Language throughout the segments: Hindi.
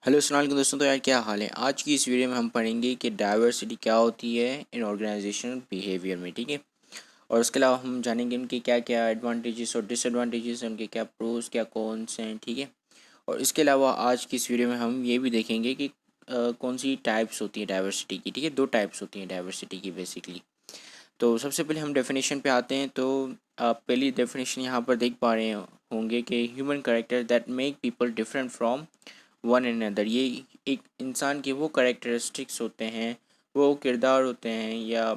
हेलो अस्सलाम वालेकुम दोस्तों। तो यार क्या हाल है। आज की इस वीडियो में हम पढ़ेंगे कि डाइवर्सिटी क्या होती है इन ऑर्गेनाइजेशनल बिहेवियर में। ठीक है। और उसके अलावा हम जानेंगे उनके क्या क्या एडवांटेजेस और डिसएडवांटेजेस हैं, उनके क्या प्रोज क्या कॉन्स हैं। ठीक है। और इसके अलावा आज की इस वीडियो में हम ये भी देखेंगे कि कौन सी टाइप्स होती हैं डाइवर्सिटी की। ठीक है, दो टाइप्स होती हैं डाइवर्सिटी की बेसिकली। तो सबसे पहले हम डेफिनेशन पे आते हैं। तो आप पहली डेफिनेशन यहाँ पर देख पा रहे होंगे कि human character that make people different from one and other. ये एक इंसान के वो कैरेक्टरिस्टिक्स होते हैं, वो किरदार होते हैं या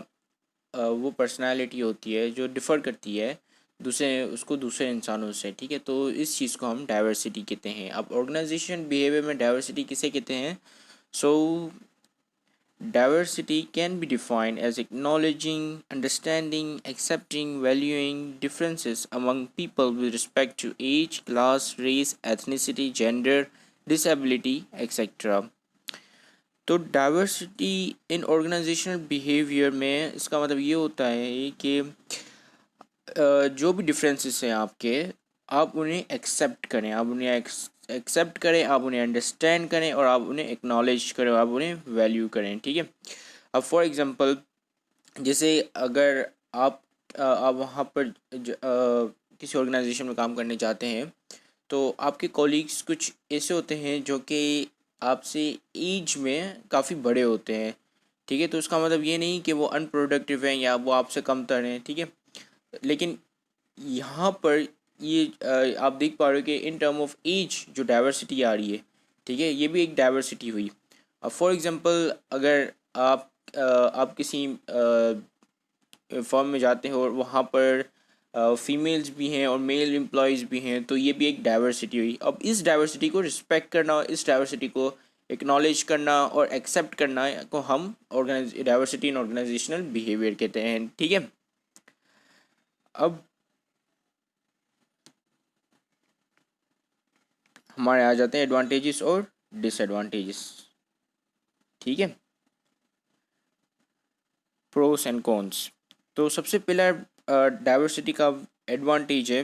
वो पर्सनालिटी होती है जो डिफ़र करती है दूसरे इंसानों से। ठीक है। तो इस चीज़ को हम डाइवर्सिटी कहते हैं। अब ऑर्गेनाइजेशन बिहेवियर में डाइवर्सिटी किसे कहते हैं। सो diversity can be defined as acknowledging, understanding, accepting, valuing differences among people with respect to age, class, race, ethnicity, gender, disability, etc. तो डाइवर्सिटी इन ऑर्गेनाइजेशनल बिहेवियर में इसका मतलब ये होता है कि जो भी डिफरेंसेस हैं आपके, आप उन्हें एक्सेप्ट करें, आप उन्हें एक्सेप्ट करें, आप उन्हें अंडरस्टैंड करें और आप उन्हें एक्नॉलेज करें, आप उन्हें वैल्यू करें। ठीक है। अब फॉर एग्ज़ाम्पल, जैसे अगर आप वहाँ पर किसी ऑर्गेनाइजेशन में काम करने जाते हैं तो आपके कॉलीग्स कुछ ऐसे होते हैं जो कि आपसे एज में काफ़ी बड़े होते हैं। ठीक है। तो उसका मतलब ये नहीं कि वो अनप्रोडक्टिव हैं या वो आपसे कमतर हैं। ठीक है। लेकिन यहाँ पर ये आप देख पा रहे हो कि इन टर्म ऑफ एज जो डाइवर्सिटी आ रही है, ठीक है, ये भी एक डाइवर्सिटी हुई। अब फॉर एग्जांपल, अगर आप किसी फर्म में जाते हैं और वहाँ पर फीमेल्स भी हैं और मेल एम्प्लॉयज़ भी हैं, तो ये भी एक डाइवर्सिटी हुई। अब इस डाइवर्सिटी को रिस्पेक्ट करना और इस डाइवर्सिटी को एक्नॉलेज करना और एक्सेप्ट करना को हम डाइवर्सिटी इन ऑर्गेनाइजेशनल बिहेवियर कहते हैं। ठीक है। अब हमारे आ जाते हैं एडवांटेजेस और डिसएडवांटेजेस। ठीक है, प्रोस एंड कॉन्स। तो सबसे पहला डाइवर्सिटी का एडवांटेज है।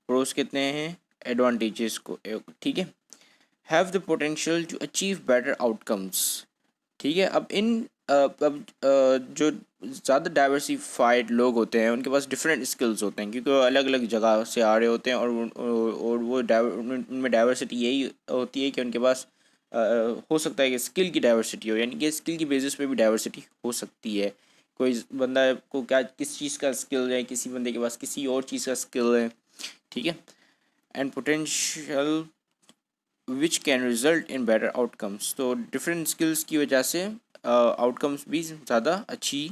प्रोस कितने हैं एडवांटेजेस को। ठीक है। Have the potential to achieve better outcomes. ठीक है। अब जो ज़्यादा डाइवर्सिफाइड लोग होते हैं उनके पास डिफरेंट स्किल्स होते हैं, क्योंकि वो अलग अलग जगह से आ रहे होते हैं और वो उनमें डाइवर्सिटी यही होती है कि उनके पास हो सकता है कि स्किल की डाइवर्सिटी हो, यानी कि स्किल की बेसिस पे भी डाइवर्सिटी हो सकती है। कोई बंदा को क्या किस चीज़ का स्किल है, किसी बंदे के पास किसी और चीज़ का स्किल है। ठीक है। And potential which can result in better outcomes. तो डिफरेंट स्किल्स की वजह से आउटकम्स भी ज़्यादा अच्छी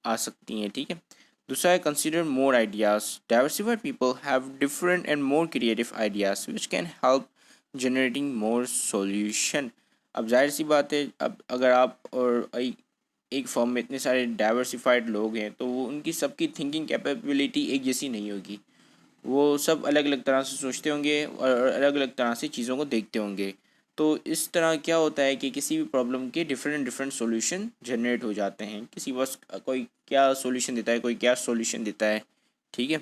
आ सकती हैं। ठीक है। दूसरा है consider more ideas. Diversified people have different and more creative ideas which can help generating more solution. अब जाहिर सी बात है, अब अगर आप और एक फॉर्म में इतने सारे डाइवर्सिफाइड लोग हैं तो वो उनकी सबकी थिंकिंग कैपेबिलिटी एक जैसी नहीं होगी। वो सब अलग अलग तरह से सोचते होंगे और अलग अलग तरह से चीज़ों को देखते होंगे। तो इस तरह क्या होता है कि किसी भी प्रॉब्लम के डिफरेंट डिफरेंट सॉल्यूशन जनरेट हो जाते हैं। किसी बस कोई क्या सॉल्यूशन देता है, कोई क्या सॉल्यूशन देता है। ठीक है।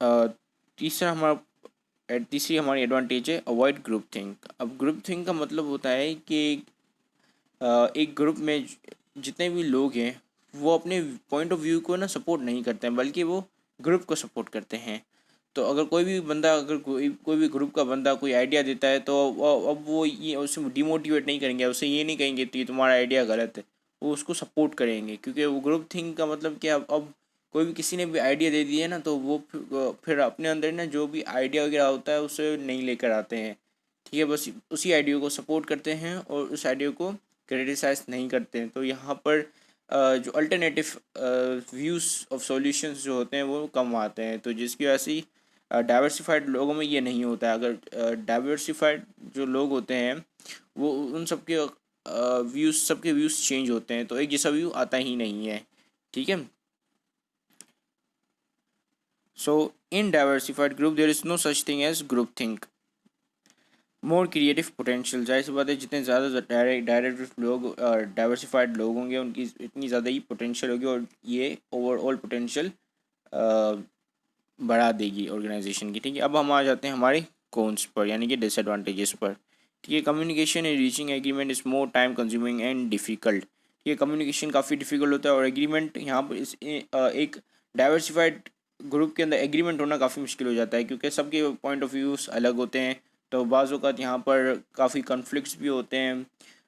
अ, तीसरा हमारा तीसरी हमारी एडवांटेज है अवॉइड ग्रुप थिंक। अब ग्रुप थिंक का मतलब होता है कि एक ग्रुप में जितने भी लोग हैं वो अपने पॉइंट ऑफ व्यू को ना सपोर्ट नहीं करते हैं, बल्कि वो ग्रुप को सपोर्ट करते हैं। तो अगर कोई भी ग्रुप का बंदा कोई आइडिया देता है तो अब वो ये उसे डिमोटिवेट नहीं करेंगे, उसे ये नहीं कहेंगे तो ये तुम्हारा आइडिया गलत है। वो उसको सपोर्ट करेंगे, क्योंकि वो ग्रुप थिंक का मतलब क्या, अब कोई भी किसी ने भी आइडिया दे दिया ना तो वो फिर अपने अंदर ना जो भी आइडिया वगैरह होता है उसे नहीं लेकर आते हैं। ठीक है। बस उसी आइडिया को सपोर्ट करते हैं और उस आइडिया को क्रिटिसाइज नहीं करते हैं। तो यहाँ पर जो अल्टरनेटिव व्यूज़ ऑफ सॉल्यूशंस जो होते हैं वो कम आते हैं। तो जिसकी वजह से डाइवर्सिफाइड लोगों में ये नहीं होता है। अगर डाइवर्सिफाइड जो लोग होते हैं वो उन सबके व्यूज़ चेंज होते हैं, तो एक जैसा व्यू आता ही नहीं है। ठीक है। So in diversified group there is no such thing as group think. More creative potential. जाहिर सी बात है, जितने ज़्यादा डायरेक्ट लोग डाइवर्सिफाइड लोग होंगे उनकी इतनी ज़्यादा ही पोटेंशियल होगी और ये ओवरऑल पोटेंशियल बढ़ा देगी ऑर्गेनाइजेशन की। ठीक है। अब हम आ जाते हैं हमारे कॉन्स पर, यानी कि डिसएडवांटेजेस पर। ठीक है। Communication in reaching agreement is more time consuming and difficult. ठीक है, कम्युनिकेशन काफ़ी डिफ़िकल्ट होता है और एग्रीमेंट यहाँ पर एक डाइवर्सिफाइड ग्रुप के अंदर एग्रीमेंट होना काफ़ी मुश्किल हो जाता है क्योंकि सबके पॉइंट ऑफ व्यूज़ अलग होते हैं। तो बाज़ औक़ात यहाँ पर काफ़ी कॉन्फ्लिक्ट्स भी होते हैं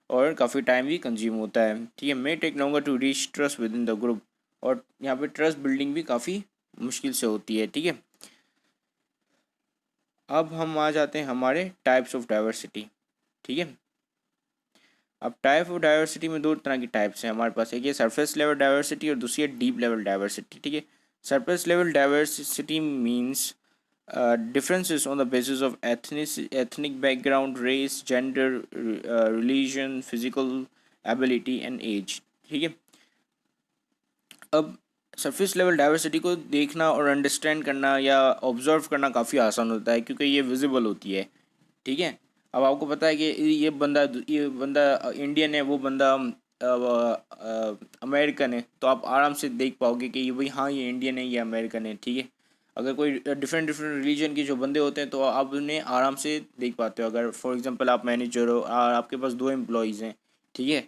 और काफ़ी टाइम भी कंज्यूम होता है। ठीक है, may take longer to reach trust within the group, और यहाँ पे ट्रस्ट बिल्डिंग भी काफ़ी मुश्किल से होती है। ठीक है, अब हम आ जाते हैं हमारे टाइप्स ऑफ डाइवर्सिटी। ठीक है, अब टाइप ऑफ डाइवर्सिटी में दो तरह की टाइप्स हैं हमारे पास। एक ये सरफेस लेवल डाइवर्सिटी और दूसरी है डीप लेवल डाइवर्सिटी। ठीक है, surface level diversity means differences on the basis of ethnic background, race, gender, religion, physical ability and age। ठीक है, अब सरफेस लेवल डाइवर्सिटी को देखना और अंडरस्टैंड करना या ऑब्जर्व करना काफ़ी आसान होता है क्योंकि ये विजिबल होती है। ठीक है, अब आपको पता है कि ये बंदा इंडियन है, वो बंदा अमेरिकन है, तो आप आराम से देख पाओगे कि ये भाई हाँ ये इंडियन है, ये अमेरिकन है। ठीक है, अगर कोई डिफरेंट डिफरेंट रिलीजन के जो बंदे होते हैं तो आप उन्हें आराम से देख पाते हो। अगर फॉर एग्जांपल आप मैनेजर हो और आपके पास दो एम्प्लॉयज़ हैं, ठीक है,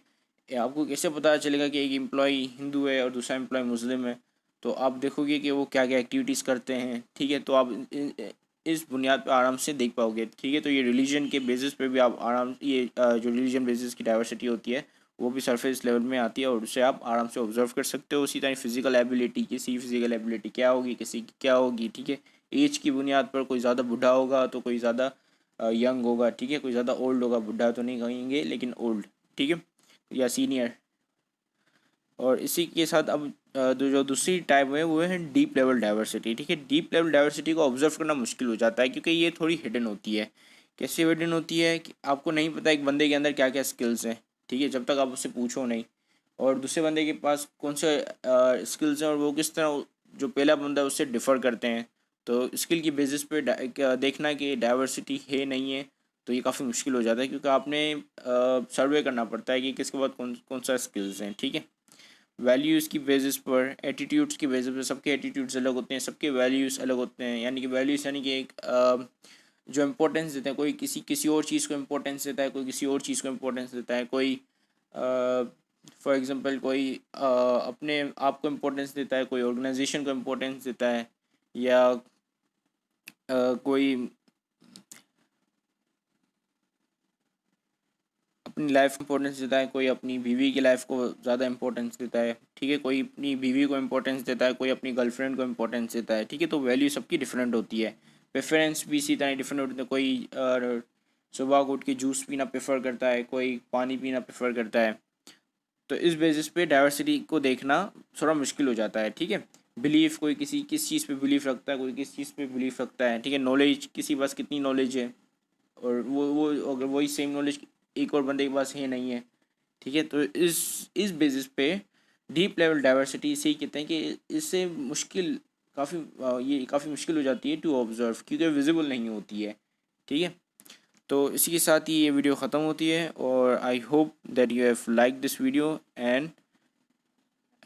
आपको कैसे पता चलेगा कि एक एम्प्लॉय हिंदू है और दूसरा एम्प्लॉय मुस्लिम है? तो आप देखोगे कि वो क्या क्या एक्टिविटीज़ करते हैं। ठीक है, तो आप इस बुनियाद पर आराम से देख पाओगे। ठीक है, तो ये रिलीजन के बेसिस पे भी आप आराम जो रिलीजन बेसिस की डाइवर्सिटी होती है वो भी सरफेस लेवल में आती है और उससे आप आराम से ऑब्जर्व कर सकते हो। उसी तरह फिजिकल एबिलिटी, किसी फिजिकल एबिलिटी क्या होगी, किसी की क्या होगी। ठीक है, एज की बुनियाद पर कोई ज़्यादा बूढ़ा होगा तो कोई ज़्यादा यंग होगा। ठीक है, कोई ज़्यादा ओल्ड होगा, बूढ़ा तो नहीं कहेंगे लेकिन ओल्ड। ठीक है, या सीनियर। और इसी के साथ अब जो दूसरी टाइप है वो है डीप लेवल डाइवर्सिटी। ठीक है, डीप लेवल डाइवर्सिटी को ऑब्जर्व करना मुश्किल हो जाता है क्योंकि ये थोड़ी हिडन होती है। कैसे हिडन होती है कि आपको नहीं पता एक बंदे के अंदर क्या क्या स्किल्स हैं। ठीक है, जब तक आप उससे पूछो नहीं, और दूसरे बंदे के पास कौन से स्किल्स हैं और वो किस तरह जो पहला बंदा है उससे डिफ़र करते हैं। तो स्किल की बेसिस पे देखना कि डाइवर्सिटी है नहीं है, तो ये काफ़ी मुश्किल हो जाता है क्योंकि आपने सर्वे करना पड़ता है कि किसके पास कौन कौन सा स्किल्स हैं। ठीक है, वैल्यूज़ की बेसिस पर, एटीट्यूड्स की बेसिस पर, सबके एटीट्यूड्स अलग होते हैं, सबके वैल्यूज़ अलग होते हैं। यानी कि वैल्यूज़ यानी कि एक जो इम्पोर्टेंस देते हैं, कोई किसी और चीज़ को इम्पोर्टेंस देता है, कोई किसी और चीज़ को इम्पोर्टेंस देता है। कोई फॉर एग्ज़ाम्पल कोई अपने आप को इम्पोर्टेंस देता है, कोई ऑर्गेनाइजेशन को इम्पोर्टेंस देता है, या कोई अपनी लाइफ को इम्पोर्टेंस देता है, कोई अपनी बीवी की लाइफ को ज़्यादा इम्पोर्टेंस देता है। ठीक है, कोई अपनी बीवी को इम्पोर्टेंस देता है, कोई अपनी गर्लफ्रेंड को इम्पोर्टेंस देता है। ठीक है, तो वैल्यू सबकी डिफरेंट होती है, प्रेफरेंस भी इसी तरह डिफरेंट होती है। कोई सुबह को उठ के जूस पीना प्रेफर करता है, कोई पानी पीना प्रेफर करता है। तो इस बेसिस पे डाइवर्सिटी को देखना थोड़ा मुश्किल हो जाता है। ठीक है, बिलीफ, कोई किस चीज़ पे बिलीफ रखता है, कोई किस चीज़ पे बिलीफ रखता है। ठीक है, नॉलेज, किसी के पास कितनी नॉलेज है और वो अगर वही सेम नॉलेज एक और बंदे के पास है नहीं है। ठीक है, तो इस बेसिस पे डीप लेवल डाइवर्सिटी इसे ही कहते हैं कि इससे मुश्किल ये काफ़ी मुश्किल हो जाती है टू ऑब्जर्व क्योंकि विजिबल नहीं होती है। ठीक है, तो इसी के साथ ही ये वीडियो ख़त्म होती है और I hope that you have like this video and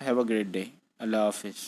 have a great day. अल्लाह हाफिज़।